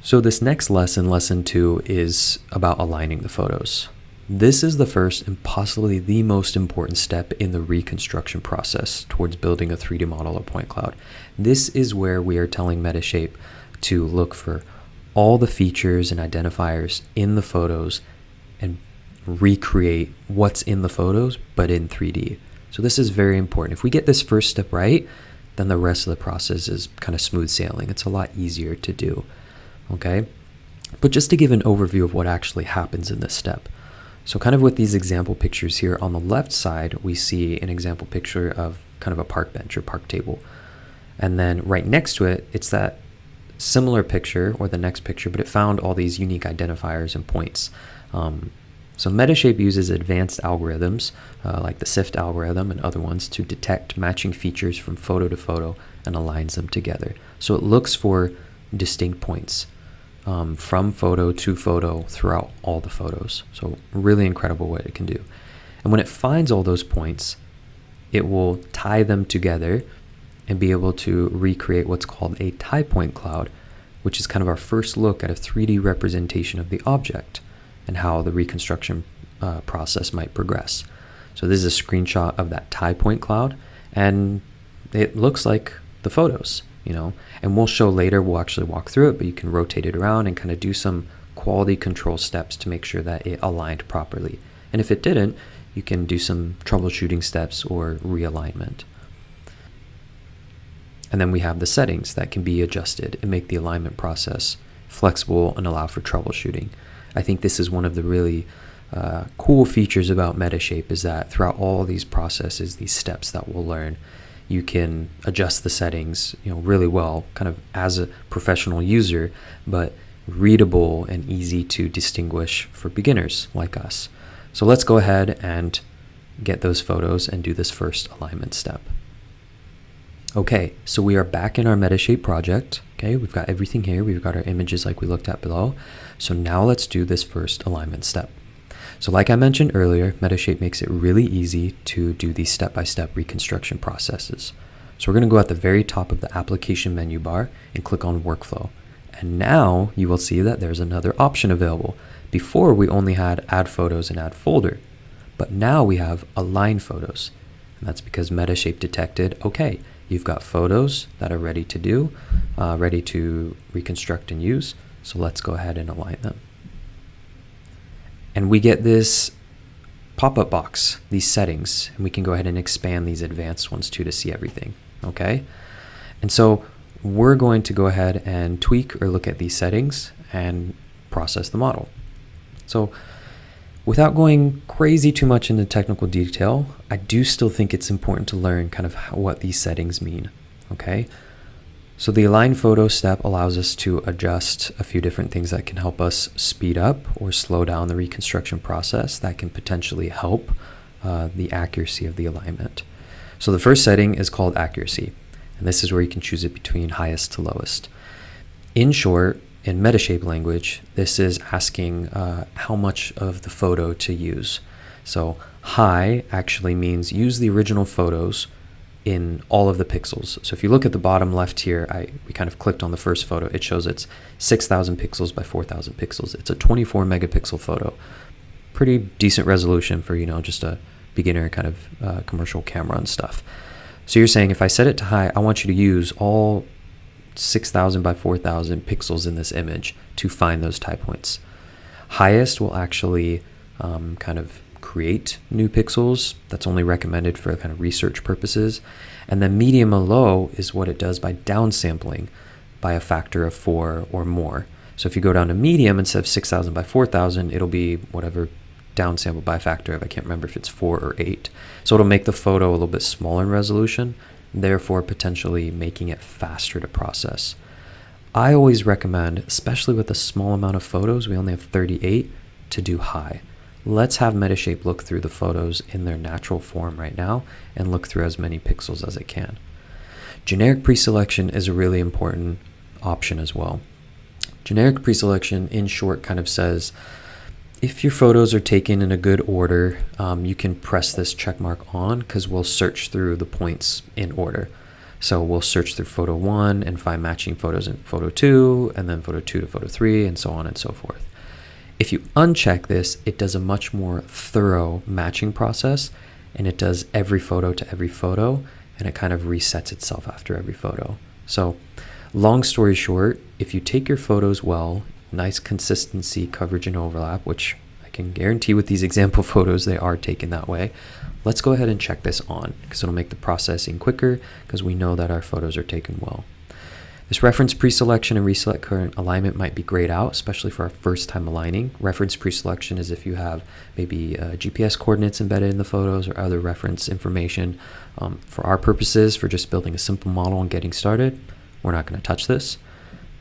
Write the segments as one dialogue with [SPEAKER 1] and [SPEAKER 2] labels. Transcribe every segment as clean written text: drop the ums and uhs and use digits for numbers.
[SPEAKER 1] So this next lesson, lesson 2, is about aligning the photos. This is the first and possibly the most important step in the reconstruction process towards building a 3D model or point cloud. This is where we are telling Metashape to look for all the features and identifiers in the photos and recreate what's in the photos, but in 3D. So this is very important. If we get this first step right, then the rest of the process is kind of smooth sailing. It's a lot easier to do. Okay, but just to give an overview of what actually happens in this step. So kind of with these example pictures here, on the left side, we see an example picture of kind of a park bench or park table. And then right next to it, it's that similar picture or the next picture, but it found all these unique identifiers and points. So Metashape uses advanced algorithms like the SIFT algorithm and other ones to detect matching features from photo to photo and aligns them together. So it looks for distinct points from photo to photo throughout all the photos. So really incredible what it can do. And when it finds all those points, it will tie them together and be able to recreate what's called a tie point cloud, which is kind of our first look at a 3D representation of the object and how the reconstruction process might progress. So this is a screenshot of that tie point cloud, and it looks like the photos. And we'll show later, we'll actually walk through it, but you can rotate it around and kind of do some quality control steps to make sure that it aligned properly. And if it didn't, you can do some troubleshooting steps or realignment. And then we have the settings that can be adjusted and make the alignment process flexible and allow for troubleshooting. I think this is one of the really cool features about Metashape, is that throughout all these processes, these steps that we'll learn, you can adjust the settings, really well, kind of as a professional user, but readable and easy to distinguish for beginners like us. So let's go ahead and get those photos and do this first alignment step. Okay, so we are back in our Metashape project. Okay, we've got everything here. We've got our images like we looked at below. So now let's do this first alignment step. So like I mentioned earlier, Metashape makes it really easy to do these step-by-step reconstruction processes. So we're going to go at the very top of the application menu bar and click on workflow. And now you will see that there's another option available. Before we only had add photos and add folder, but now we have align photos. And that's because Metashape detected, okay, you've got photos that are ready to do, ready to reconstruct and use. So let's go ahead and align them. And we get this pop-up box, these settings, and we can go ahead and expand these advanced ones too to see everything, okay? And so we're going to go ahead and tweak or look at these settings and process the model. So without going crazy too much into technical detail, I do still think it's important to learn kind of what these settings mean, okay? So the align photo step allows us to adjust a few different things that can help us speed up or slow down the reconstruction process that can potentially help the accuracy of the alignment. So the first setting is called accuracy, and this is where you can choose it between highest to lowest. In short, in Metashape language, this is asking how much of the photo to use. So high actually means use the original photos in all of the pixels. So if you look at the bottom left here, we kind of clicked on the first photo. It shows it's 6,000 pixels by 4,000 pixels. It's a 24 megapixel photo. Pretty decent resolution for, just a beginner kind of commercial camera and stuff. So you're saying if I set it to high, I want you to use all 6,000 by 4,000 pixels in this image to find those tie points. Highest will actually kind of create new pixels. That's only recommended for kind of research purposes. And then medium and low is what it does by downsampling by a factor of 4 or more. So if you go down to medium instead of 6,000 by 4,000, it'll be whatever downsampled by a factor of, I can't remember if it's 4 or 8. So it'll make the photo a little bit smaller in resolution, therefore potentially making it faster to process. I always recommend, especially with a small amount of photos, we only have 38, to do high. Let's have Metashape look through the photos in their natural form right now and look through as many pixels as it can. Generic preselection is a really important option as well. Generic preselection, in short, kind of says if your photos are taken in a good order, you can press this check mark on because we'll search through the points in order. So we'll search through photo 1 and find matching photos in photo 2, and then photo 2 to photo 3, and so on and so forth. If you uncheck this, it does a much more thorough matching process, and it does every photo to every photo, and it kind of resets itself after every photo. So long story short, if you take your photos well, nice consistency, coverage, and overlap, which I can guarantee with these example photos they are taken that way, let's go ahead and check this on, because it'll make the processing quicker, because we know that our photos are taken well. This reference pre-selection and reselect current alignment might be grayed out, especially for our first time aligning. Reference pre-selection is if you have maybe GPS coordinates embedded in the photos or other reference information. For our purposes, for just building a simple model and getting started, we're not going to touch this.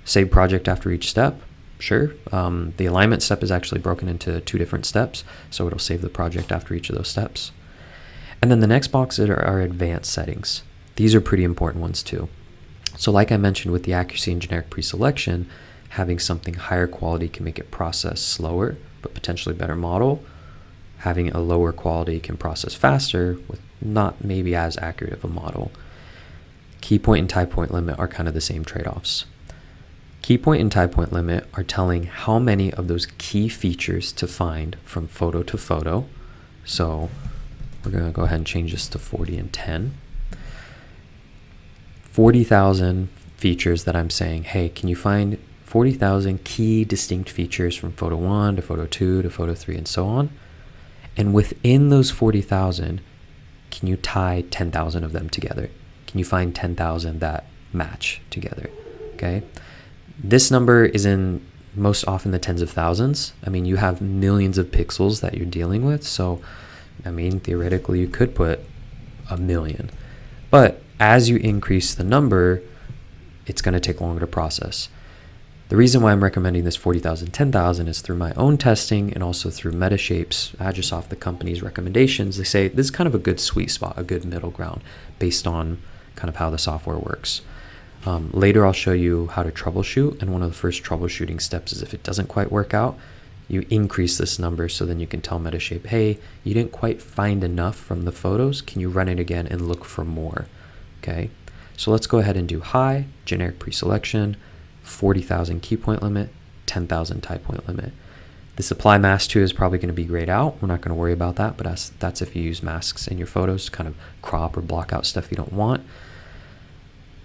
[SPEAKER 1] Save project after each step. Sure. The alignment step is actually broken into 2 different steps, so it'll save the project after each of those steps. And then the next box are our advanced settings. These are pretty important ones too. So like I mentioned with the accuracy and generic pre-selection, having something higher quality can make it process slower, but potentially better model. Having a lower quality can process faster with not maybe as accurate of a model. Key point and tie point limit are kind of the same trade-offs. Key point and tie point limit are telling how many of those key features to find from photo to photo. So we're going to go ahead and change this to 40 and 10. 40,000 features that I'm saying, hey, can you find 40,000 key distinct features from photo 1 to photo 2 to photo 3 and so on? And within those 40,000, can you tie 10,000 of them together? Can you find 10,000 that match together? Okay. This number is in most often the tens of thousands. I mean, you have millions of pixels that you're dealing with. So, I mean, theoretically, you could put 1 million. But as you increase the number, it's going to take longer to process. The reason why I'm recommending this 40,000, 10,000 is through my own testing and also through Metashape's, Agisoft, the company's recommendations. They say this is kind of a good sweet spot, a good middle ground based on kind of how the software works. Later, I'll show you how to troubleshoot. And one of the first troubleshooting steps is if it doesn't quite work out, you increase this number so then you can tell Metashape, hey, you didn't quite find enough from the photos. Can you run it again and look for more? Okay, so let's go ahead and do high, generic pre-selection, 40,000 key point limit, 10,000 tie point limit. This apply mask to is probably going to be grayed out. We're not going to worry about that, but that's if you use masks in your photos to kind of crop or block out stuff you don't want.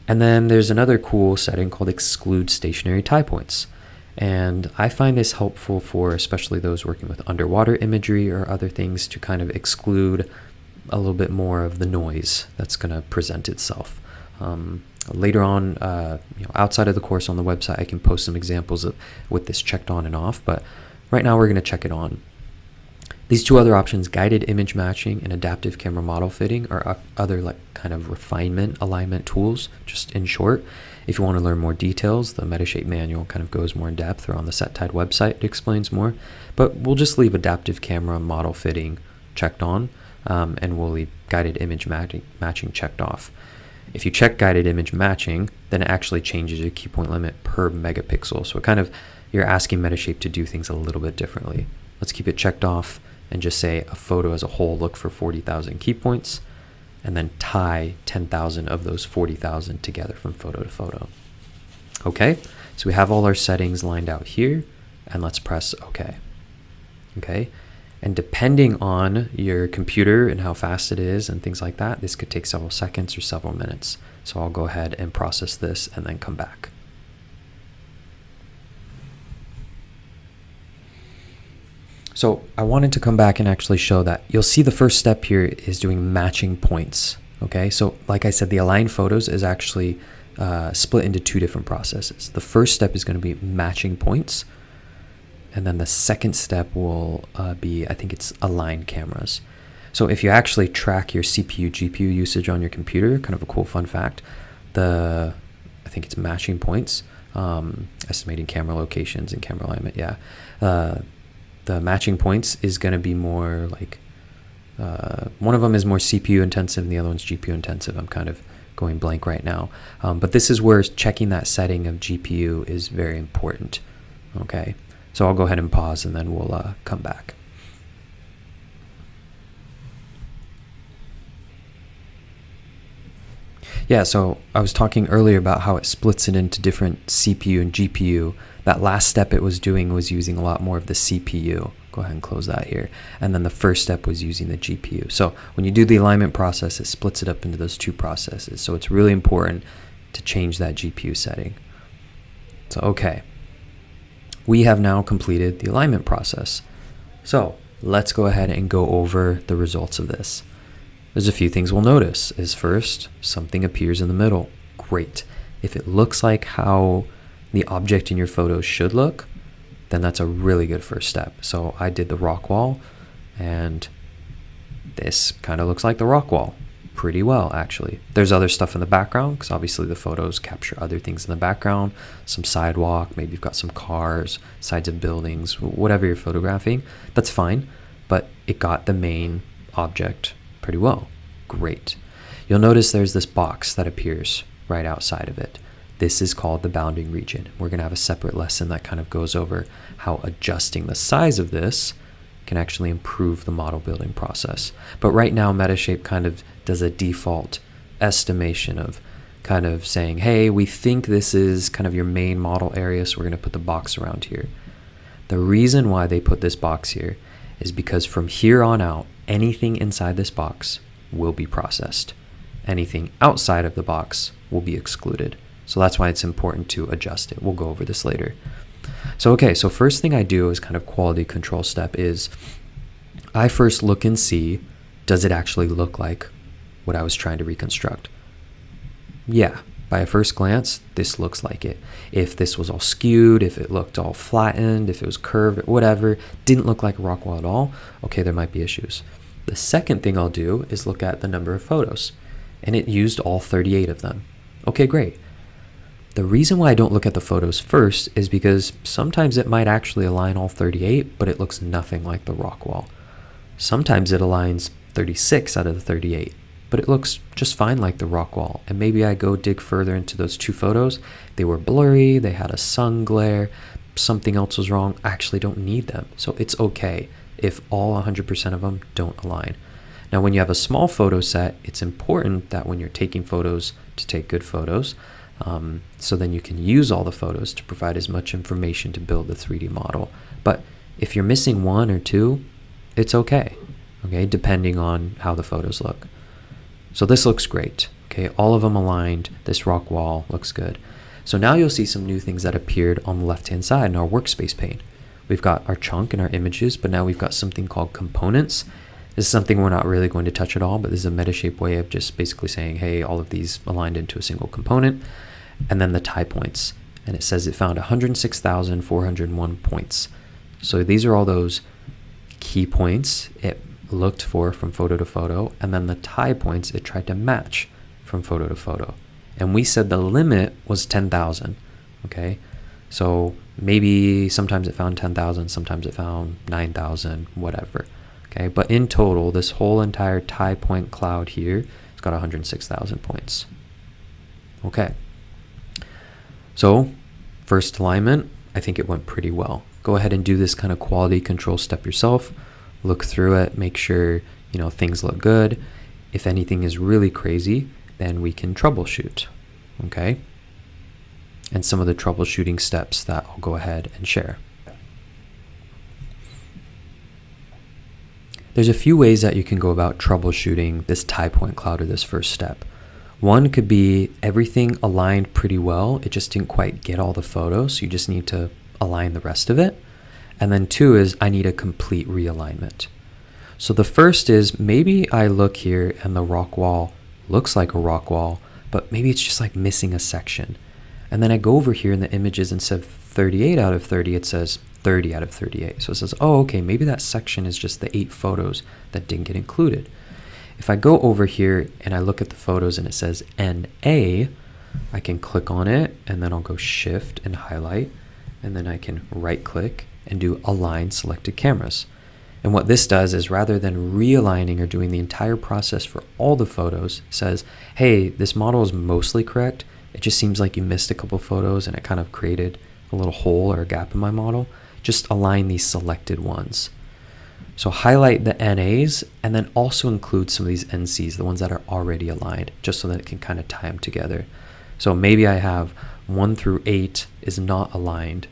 [SPEAKER 1] And then there's another cool setting called exclude stationary tie points. And I find this helpful for especially those working with underwater imagery or other things to kind of exclude a little bit more of the noise that's going to present itself. Later on, outside of the course on the website, I can post some examples of with this checked on and off, but right now we're going to check it on. These 2 other options, guided image matching and adaptive camera model fitting, are other like kind of refinement alignment tools, just in short. If you want to learn more details, the Metashape manual kind of goes more in depth, or on the SetTide website it explains more, but we'll just leave adaptive camera model fitting checked on, and we'll leave guided image matching checked off. If you check guided image matching, then it actually changes your key point limit per megapixel. So it kind of, you're asking Metashape to do things a little bit differently. Let's keep it checked off and just say a photo as a whole, look for 40,000 key points, and then tie 10,000 of those 40,000 together from photo to photo. Okay, so we have all our settings lined out here, and let's press OK. Okay, and depending on your computer and how fast it is and things like that, this could take several seconds or several minutes. So I'll go ahead and process this and then come back. So I wanted to come back and actually show that you'll see the first step here is doing matching points. Okay, so like I said, the align photos is actually split into 2 different processes. The first step is going to be matching points. And then the second step will be, I think it's align cameras. So if you actually track your CPU, GPU usage on your computer, kind of a cool fun fact, I think it's matching points, estimating camera locations and camera alignment, yeah. The matching points is going to be more like, one of them is more CPU intensive and the other one's GPU intensive. I'm kind of going blank right now. But this is where checking that setting of GPU is very important. Okay, so I'll go ahead and pause and then we'll come back. Yeah, so I was talking earlier about how it splits it into different CPU and GPU. That last step it was doing was using a lot more of the CPU. Go ahead and close that here. And then the first step was using the GPU. So when you do the alignment process, it splits it up into those two processes. So it's really important to change that GPU setting. So, okay. We have now completed the alignment process. So let's go ahead and go over the results of this. There's a few things we'll notice. Is first, something appears in the middle. Great. If it looks like how the object in your photos should look, then that's a really good first step. So I did the rock wall, and this kind of looks like the rock wall pretty well, actually. There's other stuff in the background, because obviously the photos capture other things in the background, some sidewalk, maybe you've got some cars, sides of buildings, whatever you're photographing, that's fine, but it got the main object pretty well. Great. You'll notice there's this box that appears right outside of it. This is called the bounding region. We're going to have a separate lesson that kind of goes over how adjusting the size of this can actually improve the model building process. But right now, Metashape kind of does a default estimation of kind of saying, hey, we think this is kind of your main model area, so we're going to put the box around here. The reason why they put this box here is because from here on out, anything inside this box will be processed. Anything outside of the box will be excluded. So that's why it's important to adjust it. We'll go over this later. So, okay, so first thing I do is kind of quality control step is I first look and see, does it actually look like what I was trying to reconstruct? Yeah, by a first glance, this looks like it. If this was all skewed, if it looked all flattened, if it was curved, whatever, didn't look like a rock wall at all, okay, there might be issues. The second thing I'll do is look at the number of photos, and it used all 38 of them. Okay, great. The reason why I don't look at the photos first is because sometimes it might actually align all 38, but it looks nothing like the rock wall. Sometimes it aligns 36 out of the 38, but it looks just fine like the rock wall. And maybe I go dig further into those two photos. They were blurry, they had a sun glare, something else was wrong. I actually don't need them. So it's okay if all 100% of them don't align. Now, when you have a small photo set, it's important that when you're taking photos to take good photos, so then you can use all the photos to provide as much information to build the 3D model. But if you're missing one or two, it's okay, depending on how the photos look. So this looks great, okay? All of them aligned. This rock wall looks good. So now you'll see some new things that appeared on the left-hand side in our workspace pane. We've got our chunk and our images, but now we've got something called components. This is something we're not really going to touch at all, but this is a Metashape way of just basically saying, hey, all of these aligned into a single component. And then the tie points. And it says it found 106,401 points. So these are all those key points it looked for from photo to photo. And then the tie points it tried to match from photo to photo. And we said the limit was 10,000. Okay. So maybe sometimes it found 10,000, sometimes it found 9,000, whatever. Okay. But in total, this whole entire tie point cloud here has got 106,000 points. Okay. So first alignment, I think it went pretty well. Go ahead and do this kind of quality control step yourself. Look through it, make sure, things look good. If anything is really crazy, then we can troubleshoot, okay? And some of the troubleshooting steps that I'll go ahead and share. There's a few ways that you can go about troubleshooting this tie point cloud or this first step. One could be everything aligned pretty well. It just didn't quite get all the photos. So you just need to align the rest of it. And then two is I need a complete realignment. So the first is maybe I look here and the rock wall looks like a rock wall, but maybe it's just like missing a section. And then I go over here in the images, instead of 38 out of 30, it says 30 out of 38. So it says, oh, okay, maybe that section is just the 8 photos that didn't get included. If I go over here and I look at the photos and it says NA, I can click on it and then I'll go shift and highlight, and then I can right click and do align selected cameras. And what this does is rather than realigning or doing the entire process for all the photos, says, hey, this model is mostly correct. It just seems like you missed a couple photos and it kind of created a little hole or a gap in my model. Just align these selected ones. So highlight the NAs and then also include some of these NCs, the ones that are already aligned, just so that it can kind of tie them together. So maybe I have 1 through 8 is not aligned,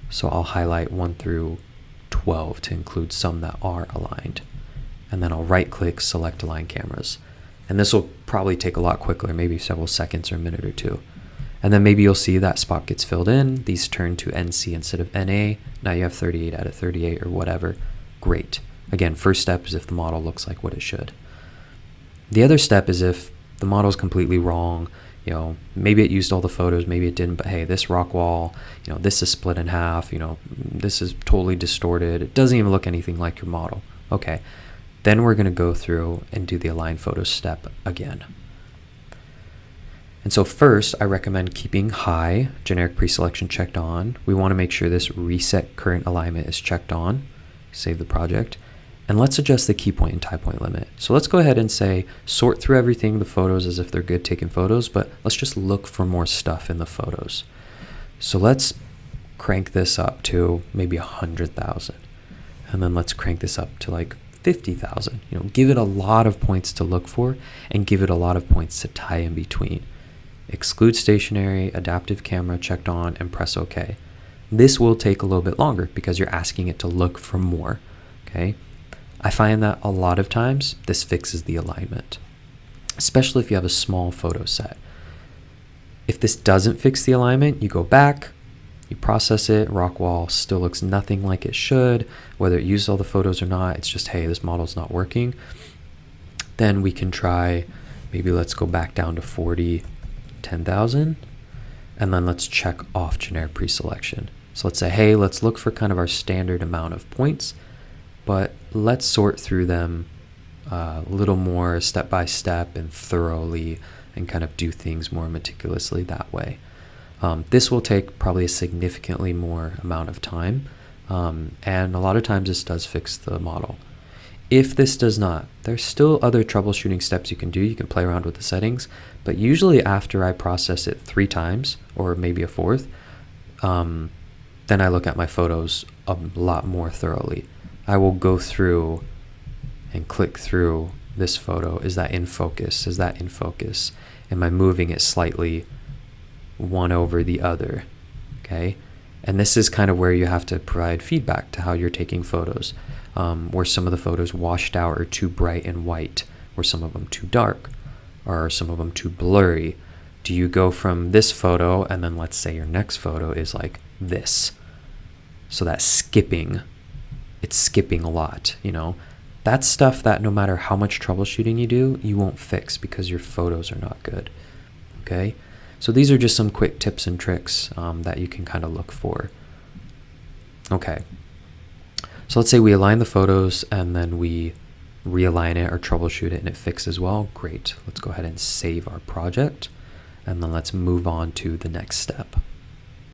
[SPEAKER 1] so I'll highlight 1 through 12 to include some that are aligned. And then I'll right click, select align cameras. And this will probably take a lot quicker, maybe several seconds or a minute or two. And then maybe you'll see that spot gets filled in, these turn to NC instead of NA. Now you have 38 out of 38 or whatever. Great. Again, first step is if the model looks like what it should. The other step is if the model is completely wrong, you know, maybe it used all the photos, maybe it didn't, but hey, this rock wall, you know, this is split in half, you know, this is totally distorted. It doesn't even look anything like your model. Okay, then we're going to go through and do the align photos step again. And so first, I recommend keeping high generic preselection checked on. We want to make sure this reset current alignment is checked on. Save the project. And let's adjust the key point and tie point limit. So let's go ahead and say sort through everything, the photos as if they're good taking photos, but let's just look for more stuff in the photos. So let's crank this up to maybe 100,000. And then let's crank this up to like 50,000. You know, give it a lot of points to look for and give it a lot of points to tie in between. Exclude stationary, adaptive camera checked on, and press OK. This will take a little bit longer because you're asking it to look for more. Okay. I find that a lot of times this fixes the alignment, especially if you have a small photo set. If this doesn't fix the alignment, you go back, you process it, rock wall still looks nothing like it should, whether it used all the photos or not, it's just, hey, this model's not working. Then we can try, maybe let's go back down to 40, 10,000, and then let's check off generic preselection. So let's say, hey, let's look for kind of our standard amount of points, but let's sort through them a little more step by step and thoroughly and kind of do things more meticulously that way. This will take probably a significantly more amount of time, and a lot of times this does fix the model. If this does not, there's still other troubleshooting steps you can do. You can play around with the settings, but usually after I process it 3 times or maybe a 4th, then I look at my photos a lot more thoroughly. I will go through and click through this photo. Is that in focus? Is that in focus? Am I moving it slightly one over the other? Okay. And this is kind of where you have to provide feedback to how you're taking photos. Were some of the photos washed out or too bright and white? Were some of them too dark? Or are some of them too blurry? Do you go from this photo and then let's say your next photo is like this? So that's skipping. It's skipping a lot, you know. That's stuff that no matter how much troubleshooting you do, you won't fix because your photos are not good. Okay, so these are just some quick tips and tricks that you can kind of look for. Okay, so let's say we align the photos and then we realign it or troubleshoot it and it fixes well. Great, let's go ahead and save our project and then let's move on to the next step.